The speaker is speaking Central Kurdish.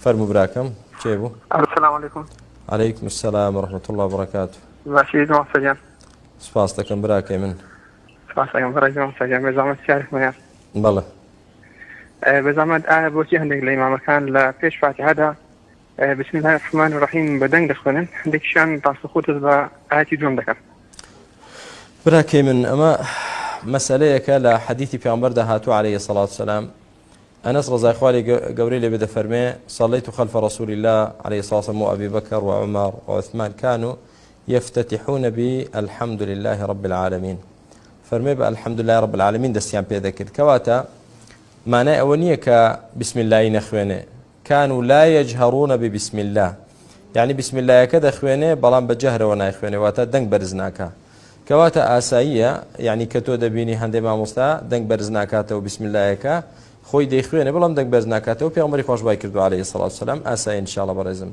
فەرموو براکەم چێ بوو؟ السلام عليكم. عليكم السلام ورحمة الله وبركاته. باشی جوان سەجان. سپاس دەکەم براکەی من. سپاس دەکەم بەڕێز جوان سەجان بێزامەت سیارێک منە. بەڵێ. بێزامەت ئایا بۆچی هەندێک لە ئیمامەکان لە پێش فاتحەدا بسم الله الرحمن الرحیم بەدەنگ دەخوێنن، هەندێکیشیان تاسەخوتت بە ئاەتی دوم دەکەن. براکەی من ئەمە مەسەلەیەکە لە حەدیثی پێغەمبەردا هاتووە عەلەیهی السەڵاتو وەسەلام. أنس رضي الله عنه قوري لي بدا فرمي صليت خلف رسول الله عليه الصلاة والسلام وأبي بكر وعمر وعثمان كانوا يفتتحون بالحمد لله رب العالمين. فرمي الحمد لله رب العالمين دستيان بيذكر كواتا معناه أولية بسم الله نخوينه كانوا لا يجهرون ببسم الله، يعني بسم الله كذا خوينه بلان بجهر ونا خوينه واتا دنگ برزناكا كواتا آسائية، يعني كتو دبيني هندي ما مستا دنگ برزناكاته وبسم الله كا خوي دەیخوێنێ بەڵام دەنگ بەرز ناکاتەوە. پێغەمبەری خۆش بای کردو عەلەیهی سەڵاتو وەسەلام. ئاسایی ئینشاءڵڵا بەڕێزم.